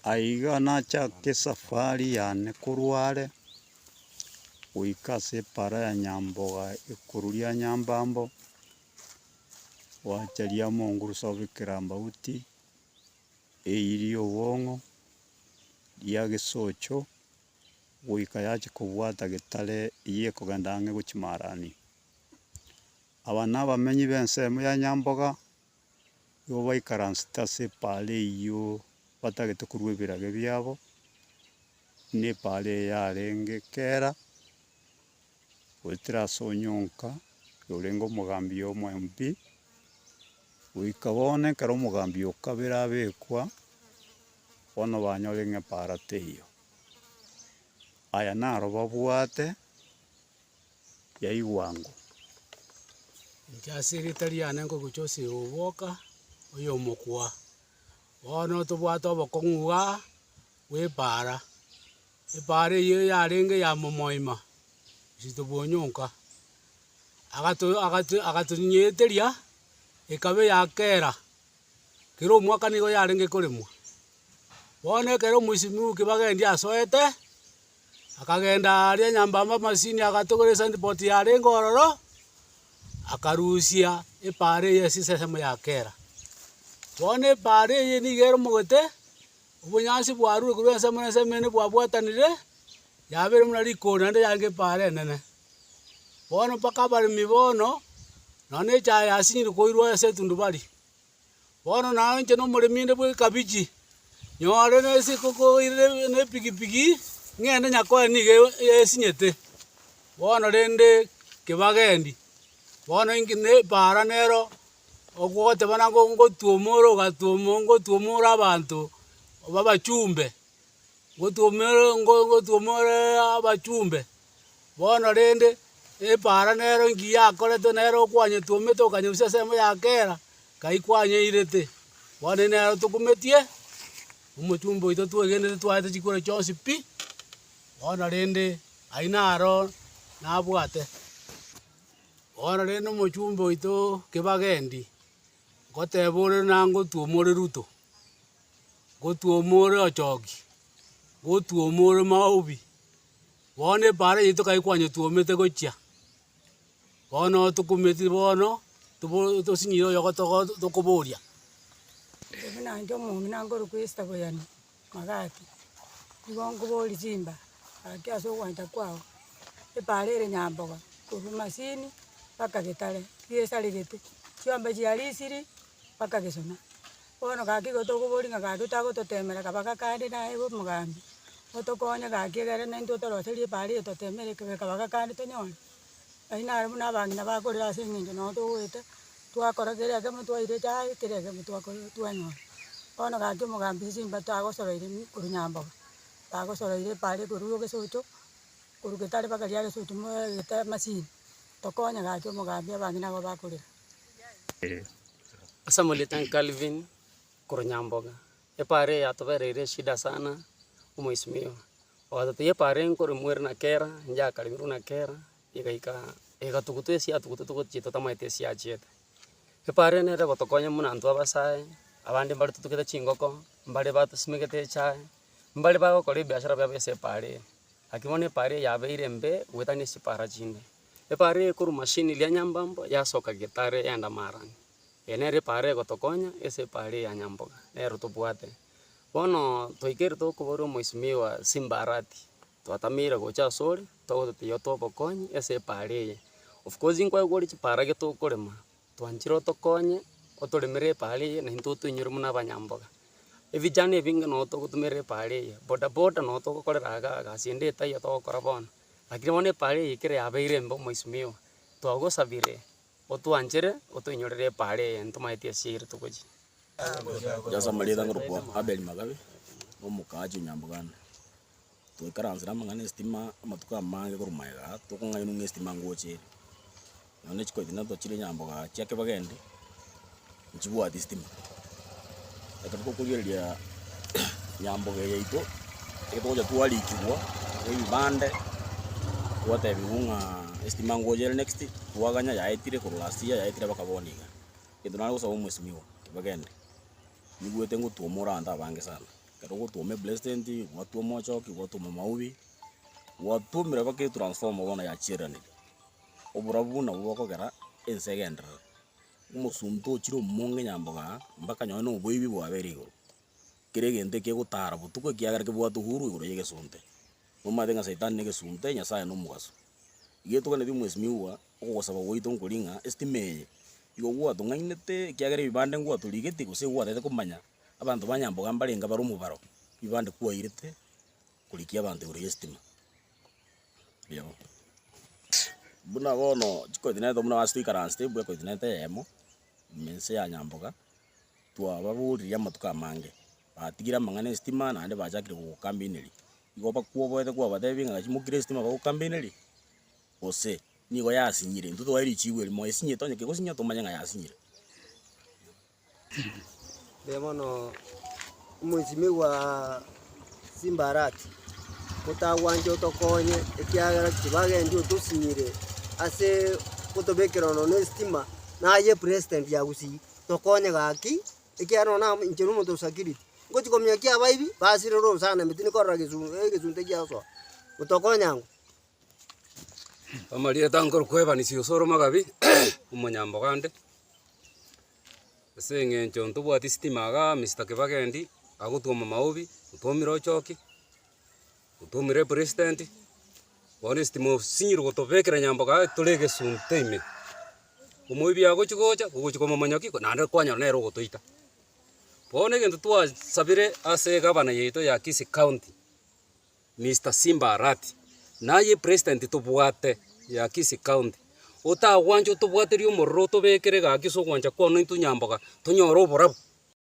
aiga nachake safari yane kurware goika ase epara ya Nyamboga ekuru ria Nyambambo gwacha ria Mongurusa obekera mbauti eiria obong'o ria Gesocho goika yacha kobwata Getare iye ekogenda ang'e gochimarani. Aba na abamenyi ba ensemo ya Nyamboga igo baikaransete ase epara eywo batagete korwa ebirage biabo na epara eye yarenge kera goetera ase Onyonka orenge omogambia omo MP goika bono ekero omogambia o kabere abekwa bono banyora ng'a epara teiyo. Aya naro babwate yaigwango. Inche ase erita riane ngogocha ose oboka oyo omokwa bono tobwate obokong'u iga bwa epara. Epara eyio yarenge ya Momoima Kizito bwa Onyonka agatonyeteria ekabe ya kera kero omwaka nigo yarenge koremwa. Bono ekero omoisimiu Kibagendi asoete akagenda aria Nyambamba amasini agatogora sandpot yarenge ororo akarusia epara eye ase esesemo ya kera. Bono epara eye niga eromogote obonyansi bwarure korwa ensemo na ensemo ende bwabwatanire yabeire buna riko naende yarenge epara enene. Bono mpaka abaremi bono nonye na echae yasinyire koirwa ase etundubari. Bono naye inche na omoremi inde bwa ekabichi nyore nase kokoire na epikipiki ng'ende nyakoe niga esinyete. Bono rende Kibagendi bono inki na epara nero ogoteba ngotuomora ngotuomora abanto ba abachumbe ngotuomora abachumbe. Bono rende epara nero inki yakorete nero okwanyetuomete okanyeusia ensemo ya kera kai kwanyeirete. Bono nero tokumetie omochumbe oito twegenete twaete chikoro chionsi pi. Bono rende aywo naro nabwate. Bono rende omochumbe oito Kibagendi ngoteba ore nangotuomore Ruto, ngotuomore Ochoki, ngotuomore Maobi. Bono epara yaito kai kwanyetuomete gochia. Bono tokumeti bono tosinyire oyo tokoboria. Nanje omomi nangorwa kwesta boyani magati igo nkobori chimba ake ase ogwancha kwao epara ere Nyamboga korwa masini mpaka Getare giesarigete chiombe chiarisiri mpaka Gesona. Bono gaki igo tokobori ng'a gaki otagototemera kabaga kande naye omogambi otokonye gaki egere naintwe otoroserie epara eye totemere kabaga kande tonyore. Aywo naro buna abang'ina bakorera ase eng'encho nabo togoeta twakora kera egemo twaira echae kera egemo twanyora. Bono gaki omogambi chimba tagosoroire korwa Nyamboga tagosoroire epara ekorwa Gesocho korwa Getare mpaka ria Gesocho masini tokonye gaki omogambi abang'ina igo bakorera. Asamolitan Calvin korwa Nyamboga epara eye yatobereire shida sana omoisimiu ogatotebia epara nkoremwere na kera njakarimirwe na kera igaika egatugutu esiatugutu togochia totamaete esiachiete. Epara ene ere gotokonya muna intwe abasae abande mbare totugete chingoko mbare batosimegete echae mbare bagokora ebiashara biabo ase epara eye. Laki bono epara eye yabeire mbe goetania ase chipara chinde. Epara eye korwa mashini ria Nyambambo yasoka Getare yaenda Marani. Nere epara egotokonya ase epara eye ya Nyamboga nero tobwate. Bono toikere tokoboria omoisimiu wa Simba Arati twatameire gocha ase ore togototebia tobokonyi ase epara eye. Of course nkwaigwa chipara getokorema twanchire otokonye otoremere epara eye naintwe otoinyore muna abanyamboga. Evijana ebinge no togotumera epara eye boda boda no togokorera iga egasi ende etaiyo togokora bono. Lakini bono epara eye ekere yabeire mbe omoisimiu twagosabire otwanchere otoinyorere epara eye ntomaete ase ere togochia. Jasamalieta ngorokwa Abel Magabe omokaji Nyambogana. Twikaransira amang'ana estima amatuko amange korwa maega tokong'ainwa ng'a estima ngochere. Nonye chikoitina tochire Nyamboga chia Kibagendi nchibwati estima. Ekero tokorigereria Nyamboga yaito etogocha twarikigwa ebibande twatebiwa ng'a estima ngochere next twaganya yaetire korwa last year yaetire mpaka bono iga. Kento nare gosaba omoisimiwa Kibagendi nigwete ngotuomora abanto abange sana kero gotome president gwatuma ochoki gwatuma maubi gwatumire bake transform bona ya chirani oburabu na bwokogera ensegendera umusumto chiro monge nyamboga mpaka nyono oboibi bwabere igoro kire gente ke gutara butuko kiagara ke bwatu huru igoro yege sunte mama denga saitani nege sunte nyasaye no mugaso igeto kana dimwes miwa ogosaba goito nkoringa estimeye igo gwatu ngainete kiagara ibande gwatu ligeti gose gwatete kumanya abantu banyamboga mbarenga barumu baro ibande kuwairete kulikia abantu igoro estima biamo buna bono chiko dinete buna wastu ikaranste bwe ko dinete yemo mense ya nyamboga twa baburiria matuka mange batigira mangane estima na ande bajakire ku kambineri igo bakuoboete kwa batebi nga chimukire estima ba ku kambineri ose nigo yasinyire ntuto wairi chiwe mo esinye tonye ke gosinya tomanya nga yasinyire bemono umuzimi wa Simbarati mutagwanje tokonye ekiagera kibagendi utusinyire ase kutobekera no estima naye president yagusi tokonye gaki ekiaro na injeru muto security ngochi komya kia baibi basire ro sana mitini korra gesunte kiaso utokonya amalia tangor kweba ni siosoro magabi umunyambo gande senge nchonto bwati stima ga Mr. Kibagendi agutuma maubi utomira ochoki utumire president honest mo sinyiro gotobekera nyamboga tulege sunteime umuibi ago chigocha ugochikoma manyaki nande kwanya nero gotoita pone gento twa sabire ase gavana yeto ya Kisii County Mr. Simbarati naye president tubwate ya Kisii County ota wanjo tubwate rio morro tobekere ga kiso kwanja kono intu nyamboga tonyoro borabu